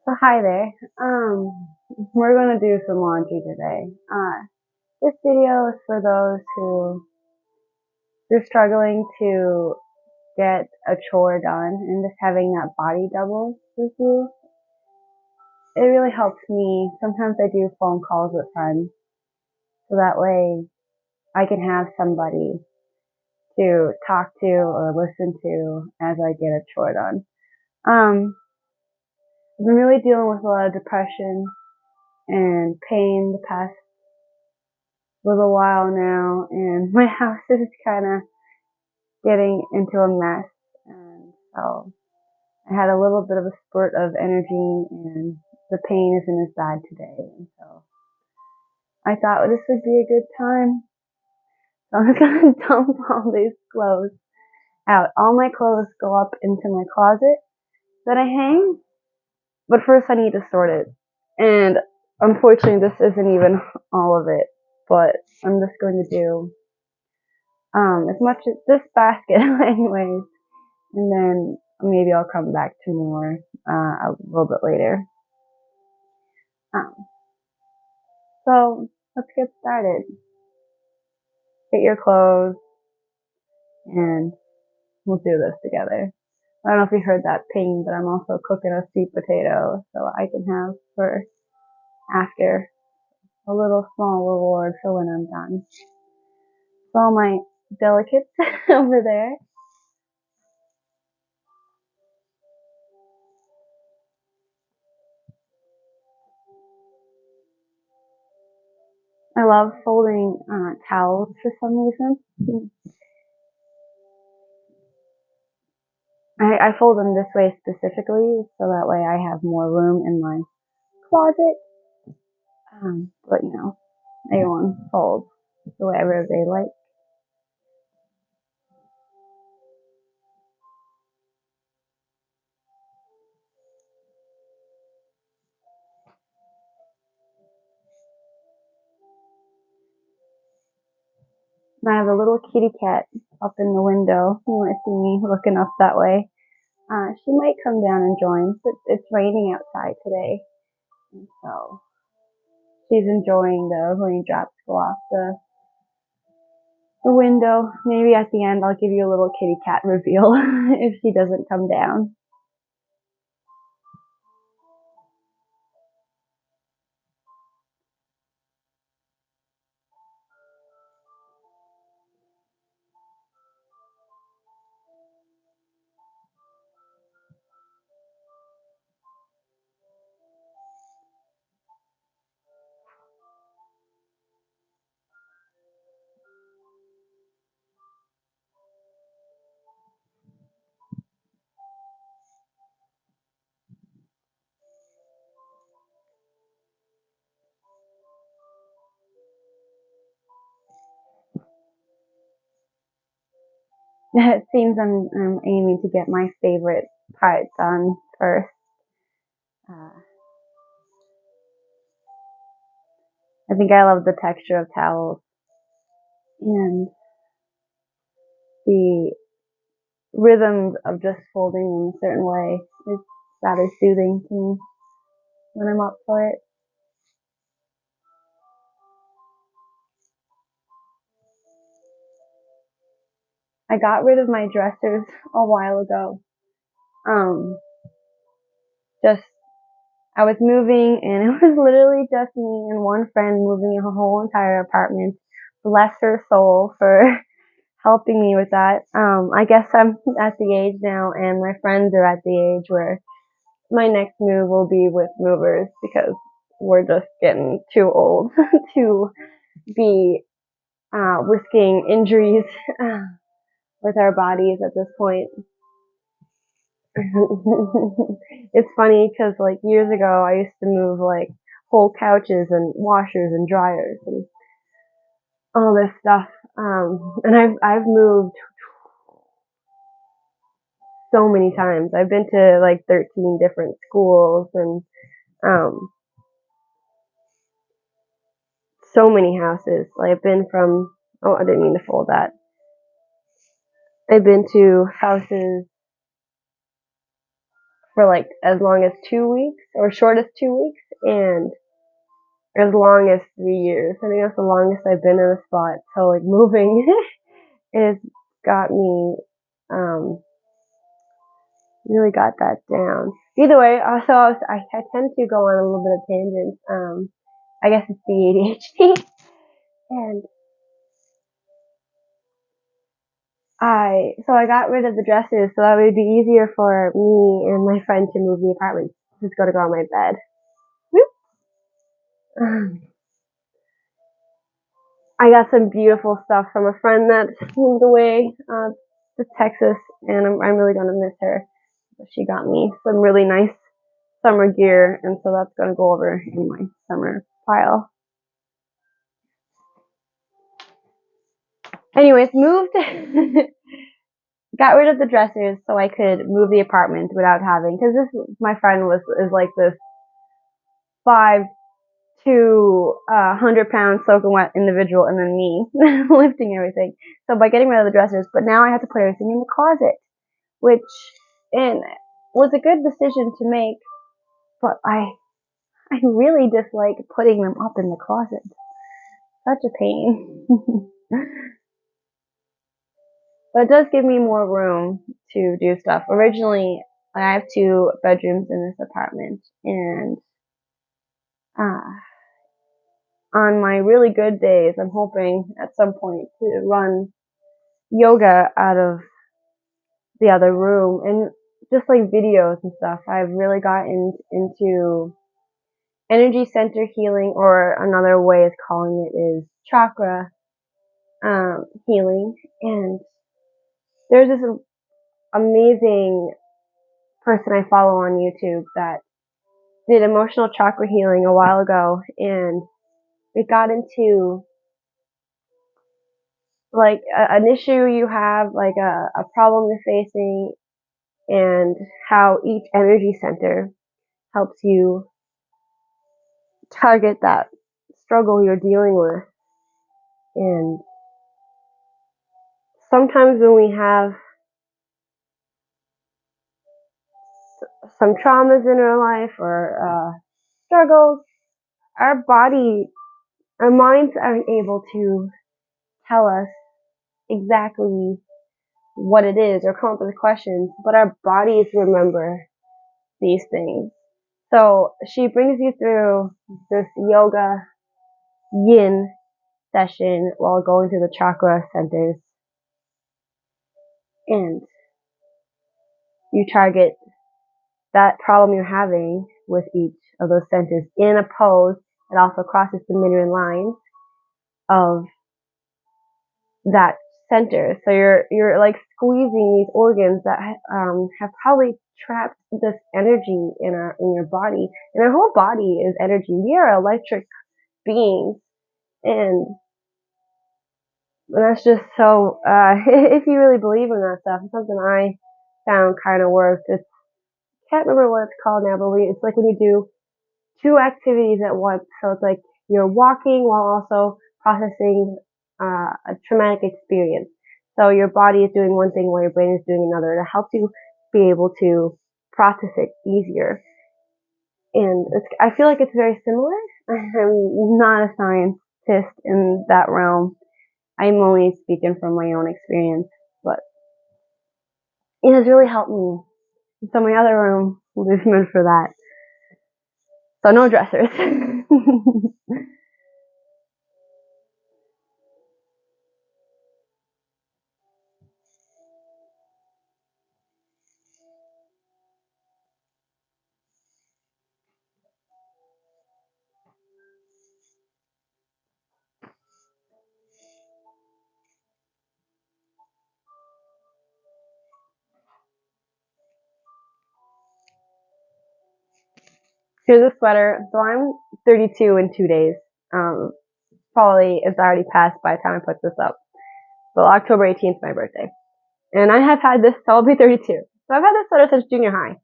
So hi there. We're gonna do some laundry today. This video is for those who are struggling to get a chore done and just having that body double with you. It really helps me. Sometimes I do phone calls with friends, so that way I can have somebody to talk to or listen to as I get a chore done. I've been really dealing with a lot of depression and pain the past little while now, and my house is kind of getting into a mess. And so I had a little bit of a spurt of energy, and the pain isn't as bad today. And so I thought this would be a good time. So I'm gonna dump all these clothes out. All my clothes go up into my closet that I hang, but first I need to sort it. And unfortunately, this isn't even all of it, but I'm just going to do as much as this basket anyways, and then maybe I'll come back to more a little bit later. Um, so let's get started. Get your clothes and we'll do this together. I don't know if you heard that ping, but I'm also cooking a sweet potato so I can have for after a little small reward for when I'm done. So all my delicates over there. I love folding towels for some reason. I fold them this way specifically so that way I have more room in my closet. But you know, everyone folds whatever they like. And I have a little kitty cat up in the window. You might see me looking up that way. She might come down and join, but it's raining outside today. And so she's enjoying the raindrops go off the window. Maybe at the end I'll give you a little kitty cat reveal if she doesn't come down. It seems I'm aiming to get my favorite part done first. Uh, I think I love the texture of towels and the rhythm of just folding in a certain way is rather soothing to me when I'm up for it. I got rid of my dressers a while ago. Um, just I was moving and it was literally just me and one friend moving a whole entire apartment. Bless her soul for helping me with that. I guess I'm at the age now and my friends are at the age where my next move will be with movers because we're just getting too old to be risking injuries with our bodies at this point. It's funny because like years ago I used to move like whole couches and washers and dryers and all this stuff. And I've moved so many times. I've been to like 13 different schools and um so many houses. Like I've been from I didn't mean to fold that. I've been to houses for like as long as 2 weeks, or short as 2 weeks, and as long as 3 years. I think that's the longest I've been in a spot. So like moving has got me, really got that down. Either way, also I tend to go on a little bit of tangents. I guess it's the ADHD, and I got rid of the dresses so that it would be easier for me and my friend to move the apartment. Just go on my bed. Whoop. I got some beautiful stuff from a friend that moved away to Texas, and I'm really gonna miss her. She got me some really nice summer gear, and so that's gonna go over in my summer pile. Anyways, moved, got rid of the dressers so I could move the apartment without having, because my friend is like this 5 to 100 pound soaking wet individual, and then me lifting everything. So by getting rid of the dressers, but now I have to put everything in the closet, which was a good decision to make, but I really dislike putting them up in the closet. Such a pain. But it does give me more room to do stuff. Originally, I have 2 bedrooms in this apartment, and on my really good days, I'm hoping at some point to run yoga out of the other room, and just like videos and stuff. I've really gotten into energy center healing, or another way of calling it is chakra healing. And there's this amazing person I follow on YouTube that did emotional chakra healing a while ago, and it got into like an issue you have, like a problem you're facing, and how each energy center helps you target that struggle you're dealing with. And sometimes when we have some traumas in our life, or struggles, our minds aren't able to tell us exactly what it is or come up with questions, but our bodies remember these things. So she brings you through this yoga yin session while going through the chakra centers, and you target that problem you're having with each of those centers in a pose that also crosses the midline lines of that center. So you're like squeezing these organs that have probably trapped this energy in your body. And our whole body is energy. We are electric beings, and that's just so. If you really believe in that stuff, it's something I found kind of worked. Can't remember what it's called now, but it's like when you do 2 activities at once. So it's like you're walking while also processing a traumatic experience. So your body is doing one thing while your brain is doing another. It helps you be able to process it easier. And I feel like it's very similar. I'm not a scientist in that realm. I'm only speaking from my own experience, but it has really helped me. So my other room is meant for that. So no dressers. Here's a sweater. So I'm 32 in 2 days. Probably it's already passed by the time I put this up. But October 18th is my birthday. And I have had this, so I'll be 32. So I've had this sweater since junior high.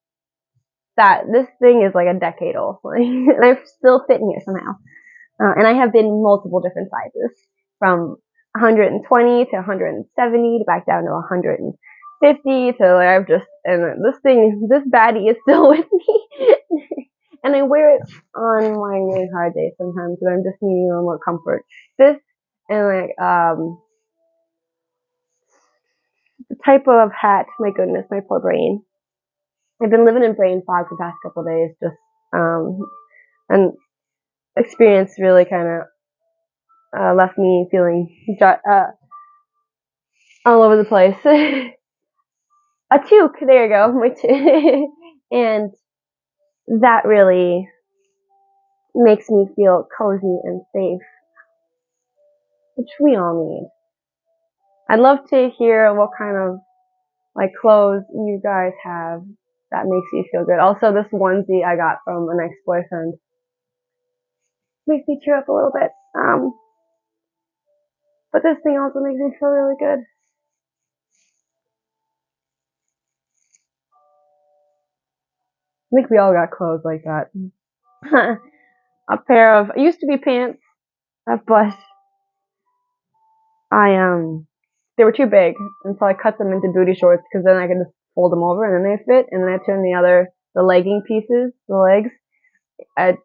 This thing is like a decade old. And I'm still fitting here somehow. And I have been multiple different sizes. From 120 to 170 to back down to 160 50 to like and this baddie is still with me. And I wear it on my really hard days sometimes when I'm just needing a little more comfort. This and like the type of hat, my goodness, my poor brain. I've been living in brain fog for the past couple of days, just and experience really kind of left me feeling all over the place. A toque, there you go, and that really makes me feel cozy and safe, which we all need. I'd love to hear what kind of like clothes you guys have that makes you feel good. Also, this onesie I got from an ex-boyfriend makes me cheer up a little bit. But this thing also makes me feel really good. I think we all got clothes like that. A pair of, it used to be pants, but they were too big, and so I cut them into booty shorts because then I could just fold them over and then they fit, and then I turned the legging pieces, the legs, I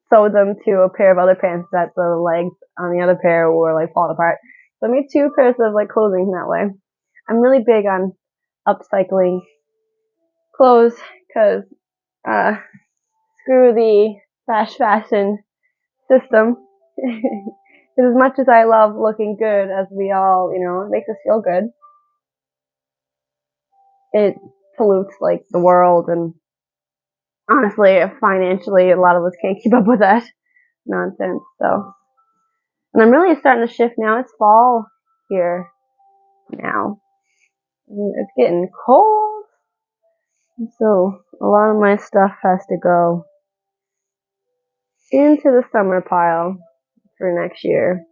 sewed them to a pair of other pants that the legs on the other pair were like falling apart. So I made two pairs of like clothing that way. I'm really big on upcycling clothes because screw the fast fashion system. Because as much as I love looking good, as we all, it makes us feel good, it pollutes like the world, and honestly, financially, a lot of us can't keep up with that nonsense. So, and I'm really starting to shift now. It's fall here now. It's getting cold, so a lot of my stuff has to go into the summer pile for next year.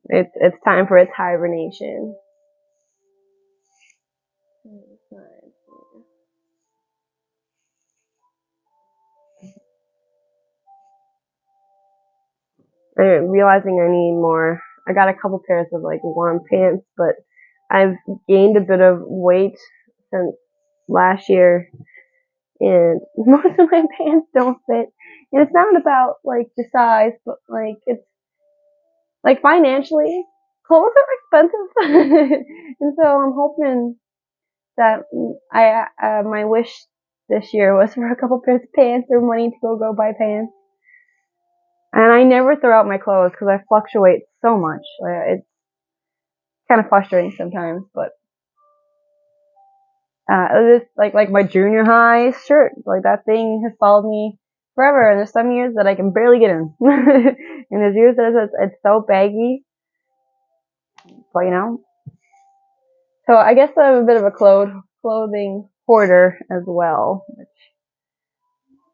It's time for its hibernation. I'm realizing I need more. I got a couple pairs of like warm pants, but I've gained a bit of weight since last year, and most of my pants don't fit. And it's not about like the size, but like it's like financially, clothes are expensive, and so I'm hoping that my wish this year was for a couple pairs of pants or money to go buy pants. And I never throw out my clothes because I fluctuate so much. It's kind of frustrating sometimes, but this like my junior high shirt, like that thing has followed me forever. And there's some years that I can barely get in, and there's years that it's so baggy. But so I guess I'm a bit of a clothing hoarder as well, which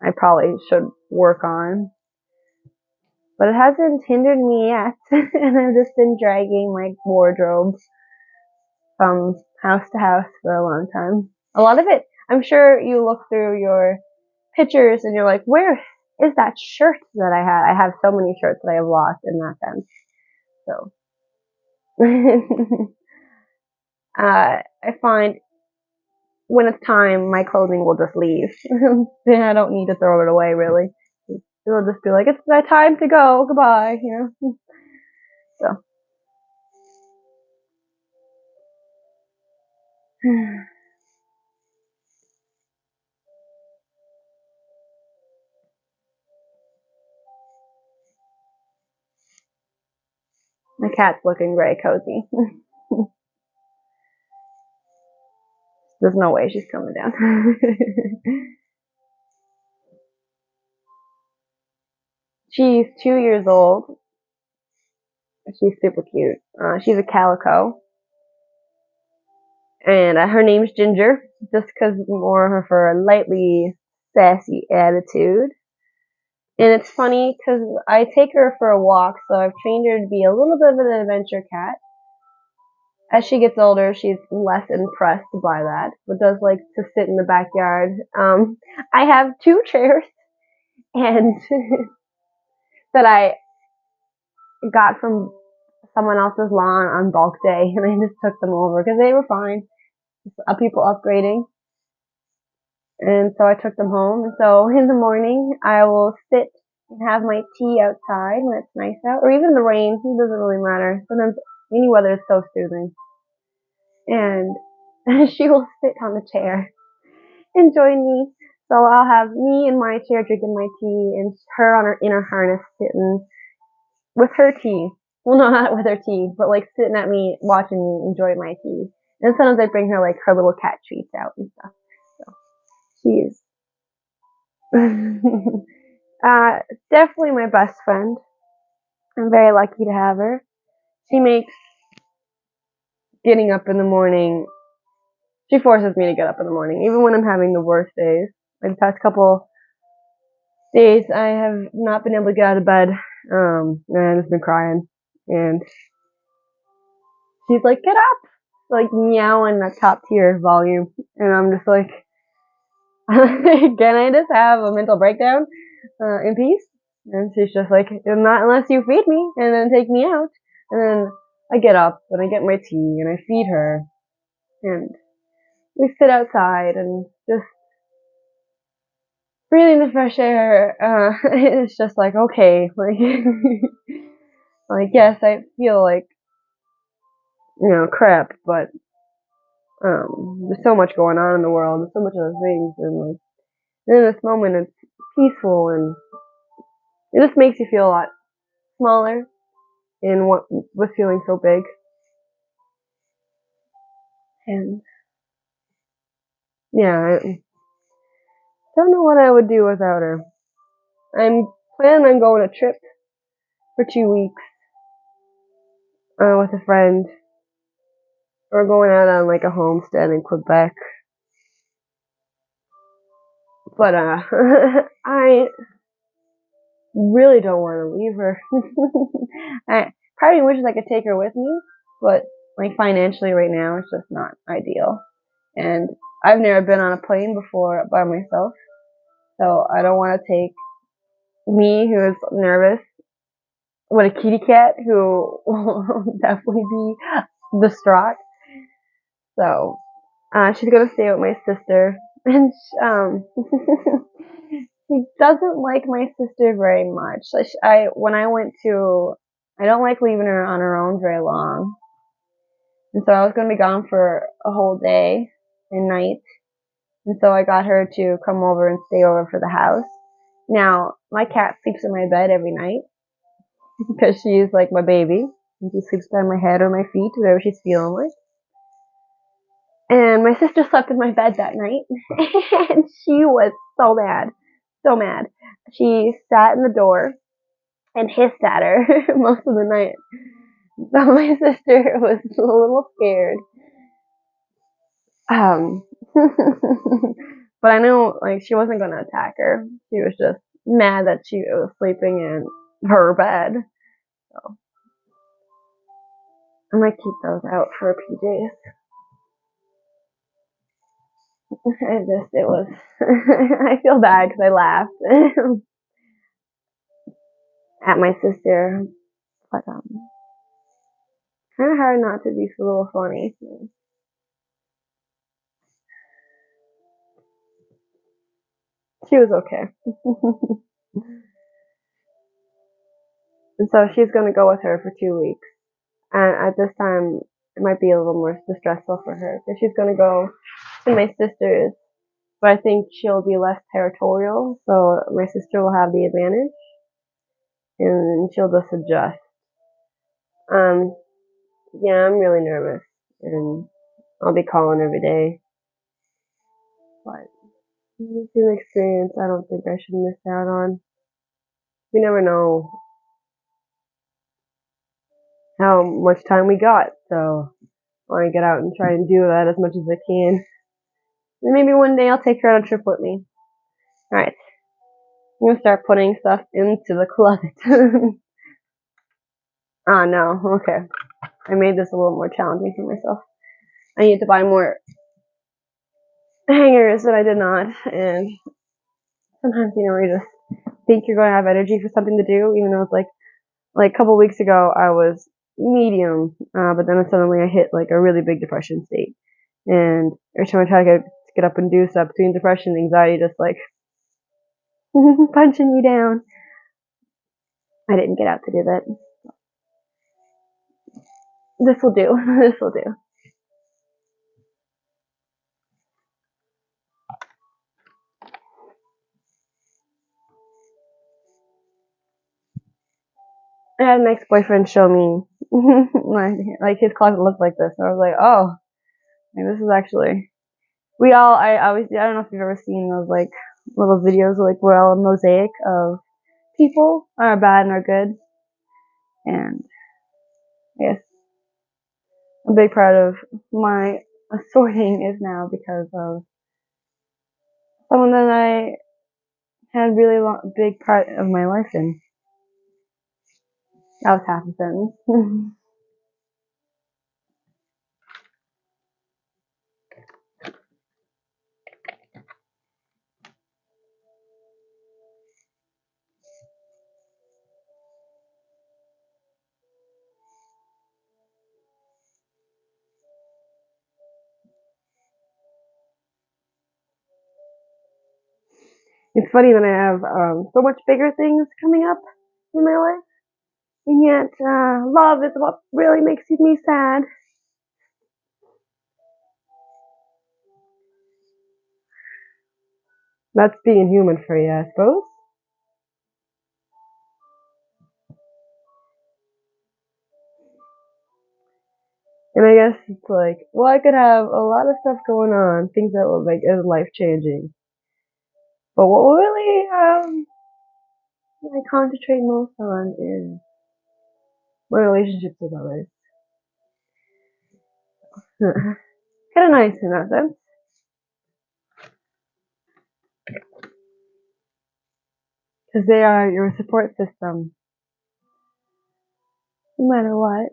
I probably should work on. But it hasn't hindered me yet, and I've just been dragging my wardrobe from house to house for a long time. A lot of it, I'm sure you look through your pictures and you're like, where is that shirt that I had? I have so many shirts that I have lost in that sense. So, I find when it's time, my clothing will just leave. Then I don't need to throw it away, really. It'll just be like, it's my time to go, goodbye, So. My cat's looking very cozy. There's no way she's coming down. She's 2 years old. She's super cute. She's a calico. And her name's Ginger, just because more of her lightly sassy attitude. And it's funny because I take her for a walk, so I've trained her to be a little bit of an adventure cat. As she gets older, she's less impressed by that, but does like to sit in the backyard. I have two chairs, and that I got from someone else's lawn on bulk day, and I just took them over because they were fine. People upgrading. And so I took them home. And so in the morning, I will sit and have my tea outside when it's nice out, or even in the rain. It doesn't really matter. Sometimes any weather is so soothing. And she will sit on the chair and join me. So I'll have me in my chair drinking my tea, and her on her inner harness sitting with her tea. Well, no, not with her tea, but like sitting at me, watching me enjoy my tea. And sometimes I bring her like her little cat treats out and stuff. So she's definitely my best friend. I'm very lucky to have her. She makes getting up in the morning. She forces me to get up in the morning, even when I'm having the worst days. Like the past couple days, I have not been able to get out of bed. And I've just been crying. And she's like, "Get up!" Like meowing at top tier volume. And I'm just like, "Can I just have a mental breakdown in peace?" And she's just like, "Not unless you feed me and then take me out." And then I get up and I get my tea and I feed her. And we sit outside and just breathing the fresh air. It's just like, okay, like, like yes, I feel like, crap, but there's so much going on in the world, there's so much other things, and like in this moment, it's peaceful, and it just makes you feel a lot smaller in what was feeling so big. And yeah, I don't know what I would do without her. I'm planning on going a trip for 2 weeks with a friend. We're going out on like a homestead in Quebec. But I really don't want to leave her. Part of me wishes I could take her with me, but like financially right now it's just not ideal. And I've never been on a plane before by myself, so I don't want to take me, who is nervous, with a kitty cat who will definitely be distraught. So she's gonna stay with my sister, and she doesn't like my sister very much. When I went to, I don't like leaving her on her own very long, and so I was gonna be gone for a whole day and night, and so I got her to come over and stay over for the house. Now my cat sleeps in my bed every night because she's like my baby, and she sleeps by my head or my feet, whatever she's feeling like. And my sister slept in my bed that night, and she was so mad, so mad. She sat in the door and hissed at her most of the night. So my sister was a little scared. But I know, like, she wasn't gonna attack her. She was just mad that she was sleeping in her bed. So I might keep those out for a few days. It was, I feel bad because I laughed at my sister, but kind of hard not to be a little funny. She was okay. And so she's gonna go with her for 2 weeks. And at this time, it might be a little more stressful for her because she's gonna go to my sister's, but I think she'll be less territorial, so my sister will have the advantage, and she'll just adjust. Yeah, I'm really nervous, and I'll be calling every day, but it's an experience I don't think I should miss out on. We never know how much time we got, so I want to get out and try and do that as much as I can. And maybe one day I'll take her on a trip with me. Alright, I'm gonna start putting stuff into the closet. Ah, no, okay. I made this a little more challenging for myself. I need to buy more hangers that I did not, and sometimes, you just think you're going to have energy for something to do, even though it's like a couple weeks ago, I was medium, but then suddenly I hit like a really big depression state. And every time I try to get up and do stuff between depression and anxiety, just like punching me down. I didn't get out to do that. This will do. This will do. I had an ex-boyfriend show me like his closet looked like this, and I was like, oh, this is actually. I don't know if you've ever seen those like little videos like where all a mosaic of people are bad and are good, and I guess a big part of my sorting is now because of someone that I had really big part of my life in. That was half a sentence. It's funny that I have so much bigger things coming up in my life, and yet love is what really makes me sad. That's being human for you, I suppose. And I guess it's like, well, I could have a lot of stuff going on, things that will make it life changing. But what really I concentrate most on is my relationships with others. Kind of nice in that sense, because they are your support system, no matter what.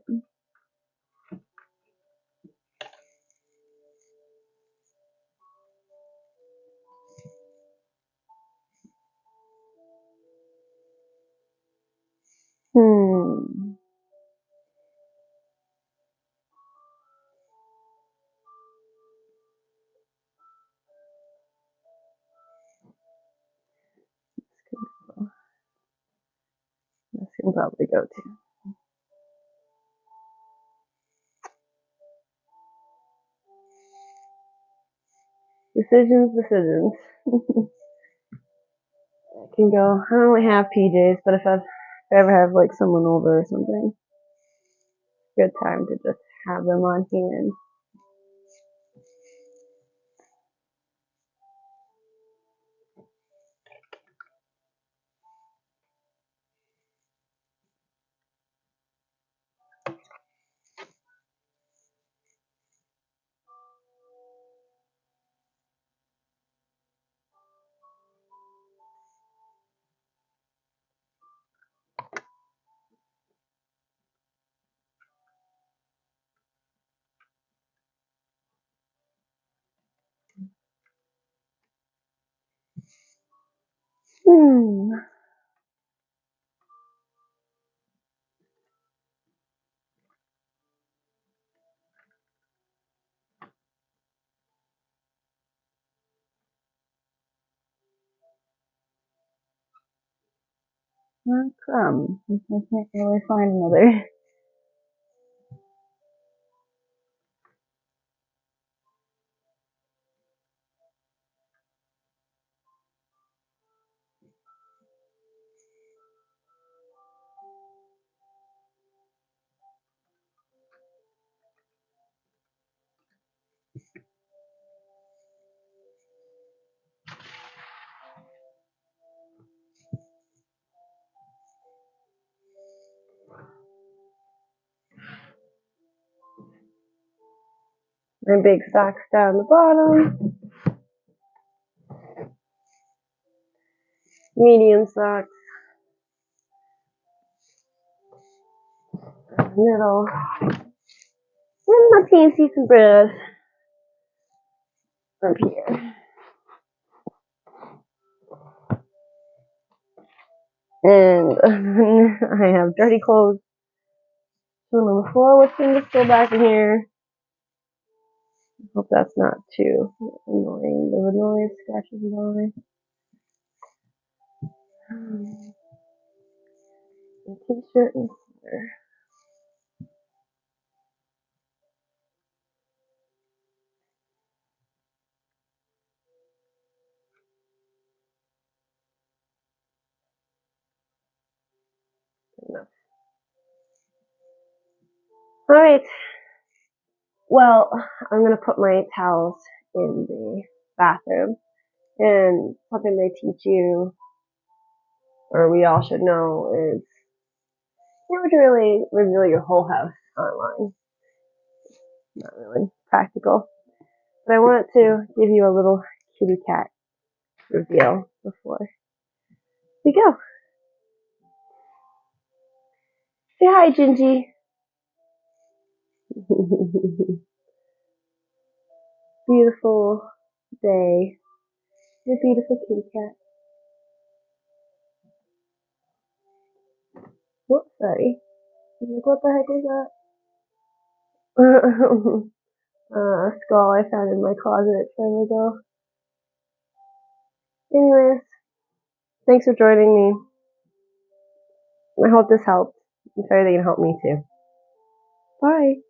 Hmm. This can probably go to decisions. I can go. I don't really have PJs, but if I ever have like someone over or something, good time to just have them on hand. Hmm. Well, crumb. I can't really find another. My big socks down the bottom. Medium socks. Middle. And my panties and bras. Up here. And I have dirty clothes on the floor with things still back in here. Hope that's not too annoying. The noise scratches my t-shirt and sweater. Enough. All right. Well, I'm gonna put my towels in the bathroom, and something they teach you, or we all should know, is never to really reveal your whole house online. Not really practical. But I wanted to give you a little kitty cat reveal before we go. Say hi, Gingy. Beautiful day. You're a beautiful kitty cat. Whoops, sorry. I'm like, what the heck was that? A skull I found in my closet time ago. Anyways, thanks for joining me. I hope this helped. I'm sorry they can help me too. Bye.